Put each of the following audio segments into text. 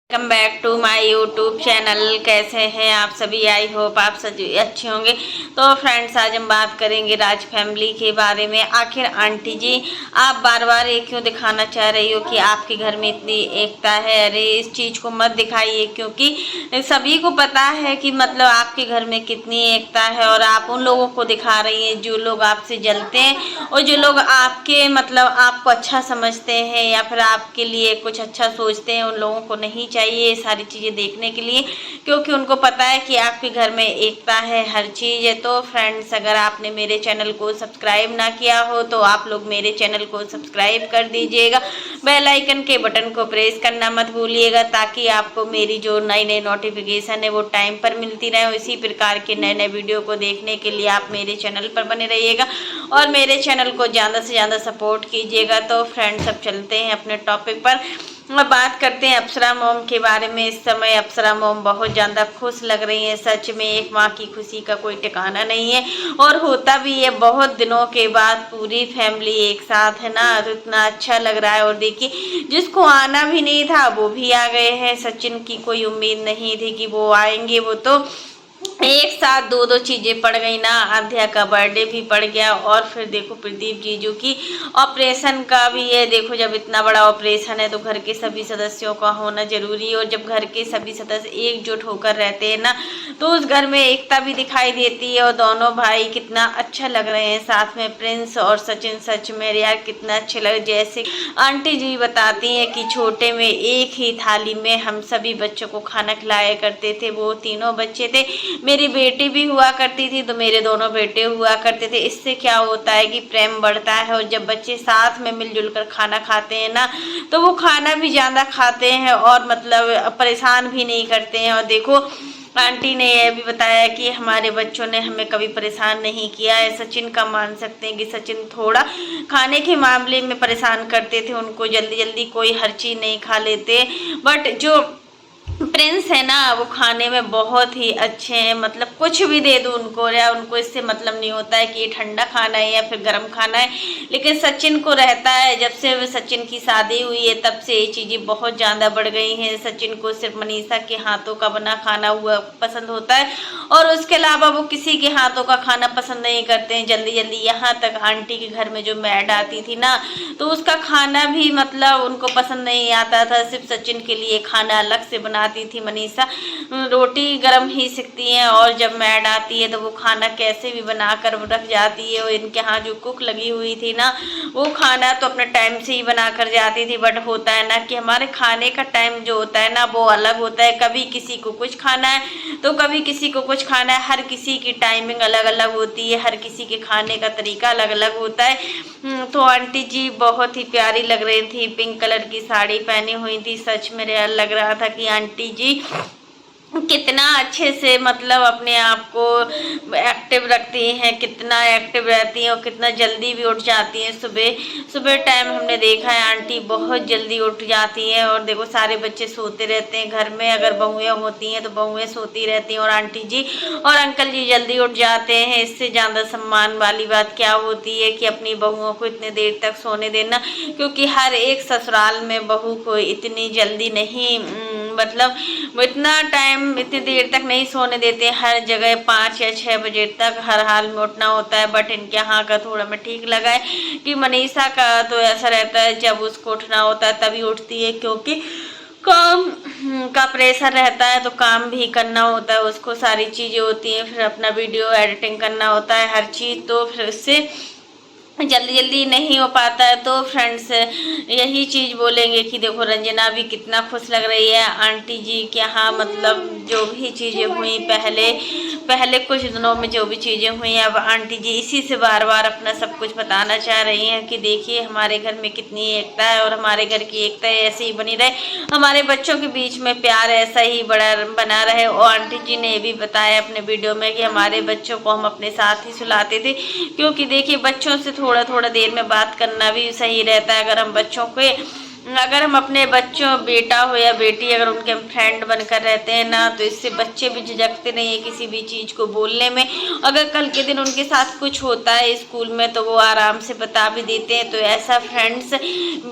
Welcome back to my YouTube channel. कैसे हैं आप सभी? आई होप आप सभी अच्छे होंगे। तो फ्रेंड्स, आज हम बात करेंगे राज फैमिली के बारे में। आखिर आंटी जी आप बार बार ये क्यों दिखाना चाह रही हो कि आपके घर में इतनी एकता है? अरे इस चीज़ को मत दिखाइए, क्योंकि सभी को पता है कि मतलब आपके घर में कितनी एकता है, और आप उन लोगों को दिखा रही हैं जो लोग आपसे जलते हैं और जो लोग आपके मतलब आपको अच्छा समझते हैं या फिर आपके लिए कुछ अच्छा सोचते हैं। उन लोगों को नहीं चाहिए ये सारी चीज़ें देखने के लिए, क्योंकि उनको पता है कि आपके घर में एकता है, हर चीज़ है। तो फ्रेंड्स, अगर आपने मेरे चैनल को सब्सक्राइब ना किया हो तो आप लोग मेरे चैनल को सब्सक्राइब कर दीजिएगा। बेल आइकन के बटन को प्रेस करना मत भूलिएगा, ताकि आपको मेरी जो नई नई नोटिफिकेशन है वो टाइम पर मिलती रहे। इसी प्रकार के नए नए वीडियो को देखने के लिए आप मेरे चैनल पर बने रहिएगा और मेरे चैनल को ज़्यादा से ज़्यादा सपोर्ट कीजिएगा। तो फ्रेंड्स, अब चलते हैं अपने टॉपिक पर। बात करते हैं अप्सरा मोम के बारे में। इस समय अप्सरा मोम बहुत ज़्यादा खुश लग रही हैं। सच में एक माँ की खुशी का कोई ठिकाना नहीं है, और होता भी है। बहुत दिनों के बाद पूरी फैमिली एक साथ है ना, तो इतना अच्छा लग रहा है। और देखिए, जिसको आना भी नहीं था वो भी आ गए हैं। सचिन की कोई उम्मीद नहीं थी कि वो आएंगे, वो तो एक साथ दो दो चीजें पड़ गई ना। आध्या का बर्थडे भी पड़ गया, और फिर देखो प्रदीप जीजू की ऑपरेशन का भी है। देखो, जब इतना बड़ा ऑपरेशन है तो घर के सभी सदस्यों का होना जरूरी है, और जब घर के सभी सदस्य एकजुट होकर रहते हैं ना तो उस घर में एकता भी दिखाई देती है। और दोनों भाई कितना अच्छा लग रहे हैं साथ में, प्रिंस और सचिन। सच में यार कितना अच्छे लगे। जैसे आंटी जी बताती हैं कि छोटे में एक ही थाली में हम सभी बच्चों को खाना खिलाया करते थे। वो तीनों बच्चे थे, मेरी बेटी भी हुआ करती थी, तो मेरे दोनों बेटे हुआ करते थे। इससे क्या होता है कि प्रेम बढ़ता है, और जब बच्चे साथ में मिलजुल कर खाना खाते हैं ना तो वो खाना भी ज़्यादा खाते हैं और मतलब परेशान भी नहीं करते हैं। और देखो, आंटी ने यह भी बताया कि हमारे बच्चों ने हमें कभी परेशान नहीं किया है। सचिन का मान सकते हैं कि सचिन थोड़ा खाने के मामले में परेशान करते थे, उनको जल्दी जल्दी कोई हर चीज़ नहीं खा लेते। बट जो प्रिंस है ना, वो खाने में बहुत ही अच्छे हैं। मतलब कुछ भी दे दो उनको, या उनको इससे मतलब नहीं होता है कि ये ठंडा खाना है या फिर गर्म खाना है। लेकिन सचिन को रहता है। जब से सचिन की शादी हुई है तब से ये चीज़ें बहुत ज़्यादा बढ़ गई हैं। सचिन को सिर्फ मनीषा के हाथों का बना खाना हुआ पसंद होता है, और उसके अलावा वो किसी के हाथों का खाना पसंद नहीं करते हैं जल्दी जल्दी। यहाँ तक आंटी के घर में जो मैड आती थी ना, तो उसका खाना भी मतलब उनको पसंद नहीं आता था। सिर्फ सचिन के लिए खाना अलग से बनाती थी मनीषा। रोटी गरम ही सीखती हैं, और जब मैड आती है तो वो खाना कैसे भी बनाकर रख जाती है। और इनके यहाँ जो कुक लगी हुई थी ना, वो खाना तो अपने टाइम से ही बना कर जाती थी। बट होता है ना कि हमारे खाने का टाइम जो होता है ना वो अलग होता है। कभी किसी को कुछ खाना है तो कभी किसी को कुछ खाना है। हर किसी की टाइमिंग अलग अलग होती है, हर किसी के खाने का तरीका अलग अलग होता है। तो आंटी जी बहुत ही प्यारी लग रही थी, पिंक कलर की साड़ी पहनी हुई थी। सच में लग रहा था कि आंटी जी कितना अच्छे से मतलब अपने आप को एक्टिव रखती हैं, कितना एक्टिव रहती हैं, और कितना जल्दी भी उठ जाती हैं। सुबह सुबह टाइम हमने देखा है आंटी बहुत जल्दी उठ जाती हैं। और देखो, सारे बच्चे सोते रहते हैं घर में। अगर बहुएं होती हैं तो बहुएं सोती रहती हैं, और आंटी जी और अंकल जी जल्दी उठ जाते हैं। इससे ज़्यादा सम्मान वाली बात क्या होती है कि अपनी बहुओं को इतने देर तक सोने देना, क्योंकि हर एक ससुराल में बहू को इतनी जल्दी नहीं मतलब वो इतना टाइम इतनी देर तक नहीं सोने देते। हर जगह 5 या 6 बजे तक हर हाल में उठना होता है। बट इनके यहाँ का थोड़ा मैं ठीक लगा है कि मनीषा का तो ऐसा रहता है जब उसको उठना होता है तभी उठती है, क्योंकि काम का प्रेशर रहता है तो काम भी करना होता है उसको, सारी चीज़ें होती हैं। फिर अपना वीडियो एडिटिंग करना होता है, हर चीज़, तो फिर उससे जल्दी जल्दी नहीं हो पाता है। तो फ्रेंड्स, यही चीज़ बोलेंगे कि देखो रंजना भी कितना खुश लग रही है आंटी जी के यहाँ। मतलब जो भी चीज़ें हुई पहले कुछ दिनों में जो भी चीज़ें हुई, अब आंटी जी इसी से बार बार अपना सब कुछ बताना चाह रही हैं कि देखिए हमारे घर में कितनी एकता है, और हमारे घर की एकता ऐसे ही बनी रहे, हमारे बच्चों के बीच में प्यार ऐसा ही बना रहे। और आंटी जी ने ये भी बताया अपने वीडियो में कि हमारे बच्चों को हम अपने साथ ही सुलाते थे, क्योंकि देखिए बच्चों से थोड़ा थोड़ा देर में बात करना भी सही रहता है। अगर हम बच्चों के अगर हम अपने बच्चों, बेटा हो या बेटी, अगर उनके हम फ्रेंड बनकर रहते हैं ना, तो इससे बच्चे भी झिझकते नहीं है किसी भी चीज़ को बोलने में। अगर कल के दिन उनके साथ कुछ होता है स्कूल में तो वो आराम से बता भी देते हैं। तो ऐसा फ्रेंड्स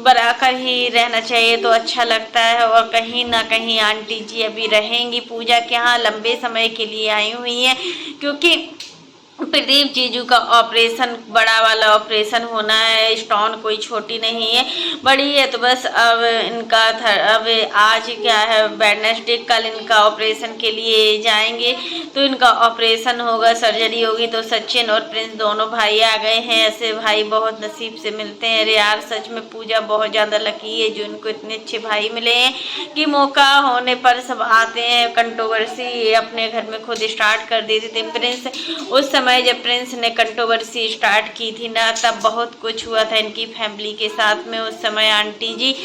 बनाकर ही रहना चाहिए तो अच्छा लगता है। और कहीं ना कहीं आंटी जी अभी रहेंगी पूजा के यहाँ, लंबे समय के लिए आई हुई हैं, क्योंकि प्रदीप जीजू का ऑपरेशन, बड़ा वाला ऑपरेशन होना है। स्टोन कोई छोटी नहीं है, बड़ी है। तो बस अब इनका अब आज क्या है, वेडनेसडे, कल इनका ऑपरेशन के लिए जाएंगे। तो इनका ऑपरेशन होगा, सर्जरी होगी। तो सचिन और प्रिंस दोनों भाई आ गए हैं। ऐसे भाई बहुत नसीब से मिलते हैं। अरे यार सच में पूजा बहुत ज़्यादा लकी है जो इनको इतने अच्छे भाई मिले हैं कि मौका होने पर सब आते हैं। कंट्रोवर्सी अपने घर में खुद स्टार्ट कर देते थे प्रिंस। उस समय जब प्रिंस ने कंट्रोवर्सी स्टार्ट की थी ना, तब बहुत कुछ हुआ था इनकी फैमिली के साथ में। उस समय आंटी जी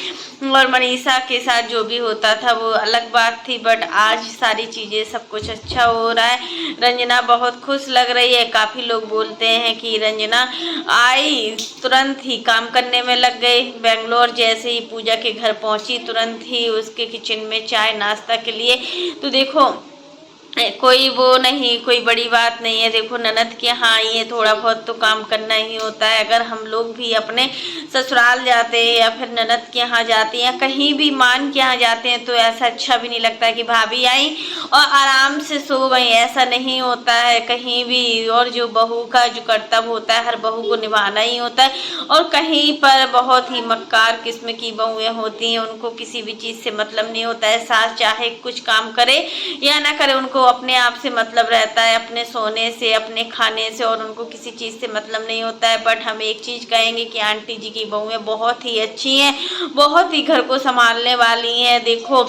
और मनीषा के साथ जो भी होता था वो अलग बात थी, बट आज सारी चीज़ें सब कुछ अच्छा हो रहा है। रंजना बहुत खुश लग रही है। काफ़ी लोग बोलते हैं कि रंजना आई तुरंत ही काम करने में लग गई। बेंगलोर जैसे ही पूजा के घर पहुंची, तुरंत ही उसके किचन में चाय नाश्ता के लिए। तो देखो कोई वो नहीं, कोई बड़ी बात नहीं है। देखो ननद के यहाँ आई है, थोड़ा बहुत तो काम करना ही होता है। अगर हम लोग भी अपने ससुराल जाते हैं या फिर ननद के यहाँ जाते हैं या कहीं भी मान के यहाँ जाते हैं तो ऐसा अच्छा भी नहीं लगता है कि भाभी आई और आराम से सो गई। ऐसा नहीं होता है कहीं भी। और जो बहू का जो कर्तव्य होता है, हर बहू को निभाना ही होता है। और कहीं पर बहुत ही मक्कार किस्म की बहुएं होती हैं, उनको किसी भी चीज़ से मतलब नहीं होता है। सास चाहे कुछ काम करे या ना करे, उनको अपने आप से मतलब रहता है, अपने सोने से, अपने खाने से, और उनको किसी चीज़ से मतलब नहीं होता है। बट हम एक चीज़ कहेंगे कि आंटी जी की बहुएं बहुत ही अच्छी हैं, बहुत ही घर को संभालने वाली हैं। देखो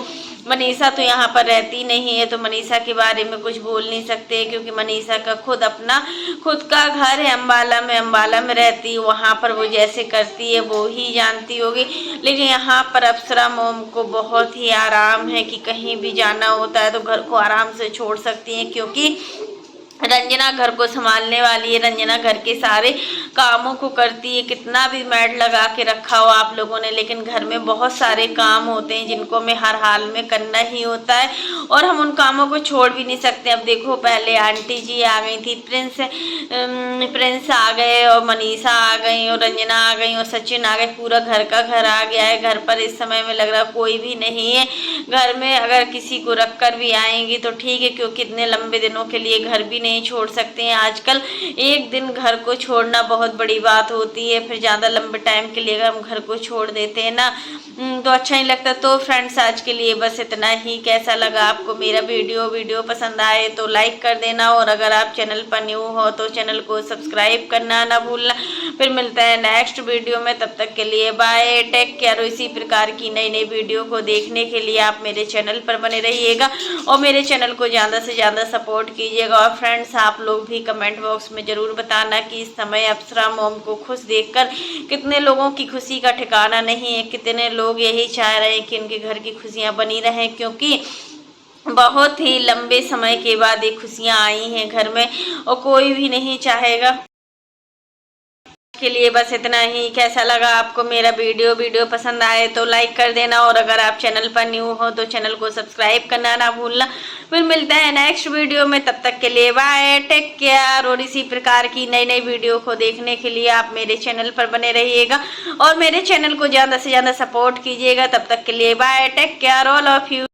मनीषा तो यहाँ पर रहती नहीं है, तो मनीषा के बारे में कुछ बोल नहीं सकते, क्योंकि मनीषा का खुद का घर है अम्बाला में रहती है। वहाँ पर वो जैसे करती है वो ही जानती होगी। लेकिन यहाँ पर अप्सरा मोम को बहुत ही आराम है कि कहीं भी जाना होता है तो घर को आराम से छोड़ सकती हैं, क्योंकि रंजना घर को संभालने वाली है। रंजना घर के सारे कामों को करती है। कितना भी मैड लगा के रखा हो आप लोगों ने, लेकिन घर में बहुत सारे काम होते हैं जिनको हमें हर हाल में करना ही होता है और हम उन कामों को छोड़ भी नहीं सकते। अब देखो पहले आंटी जी आ गई थी, प्रिंस आ गए और मनीषा आ गई और रंजना आ गई और सचिन आ गए। पूरा घर का घर आ गया है। घर पर इस समय में लग रहा कोई भी नहीं है घर में। अगर किसी को रख कर भी आएंगी तो ठीक है, क्योंकि इतने लंबे दिनों के लिए घर भी नहीं छोड़ सकते हैं। आजकल एक दिन घर को छोड़ना बहुत बड़ी बात होती है, फिर ज़्यादा लंबे टाइम के लिए अगर हम घर को छोड़ देते हैं ना तो अच्छा नहीं लगता। तो फ्रेंड्स आज के लिए बस इतना ही। कैसा लगा आपको मेरा वीडियो पसंद आए तो लाइक कर देना, और अगर आप चैनल पर न्यू हो तो चैनल को सब्सक्राइब करना ना भूलना। फिर मिलता है नेक्स्ट वीडियो में, तब तक के लिए बाय, टेक केयर। इसी प्रकार की नई नई वीडियो को देखने के लिए आप मेरे चैनल पर बने रहिएगा और मेरे चैनल को ज़्यादा से ज़्यादा सपोर्ट कीजिएगा। और फ्रेंड्स आप लोग भी कमेंट बॉक्स में ज़रूर बताना कि इस समय अप्सरा मोम को खुश देखकर कितने लोगों की खुशी का ठिकाना नहीं है। कितने लोग यही चाह रहे हैं कि उनके घर की खुशियां बनी रहें, क्योंकि बहुत ही लंबे समय के बाद ये खुशियां आई हैं घर में और कोई भी नहीं चाहेगा। के लिए बस इतना ही। कैसा लगा आपको मेरा वीडियो पसंद आए तो लाइक कर देना, और अगर आप चैनल पर न्यू हो तो चैनल को सब्सक्राइब करना ना भूलना। फिर मिलते हैं नेक्स्ट वीडियो में, तब तक के लिए बाय, टेक केयर। और इसी प्रकार की नई नई वीडियो को देखने के लिए आप मेरे चैनल पर बने रहिएगा और मेरे चैनल को ज़्यादा से ज़्यादा सपोर्ट कीजिएगा। तब तक के लिए bye, take care all of you.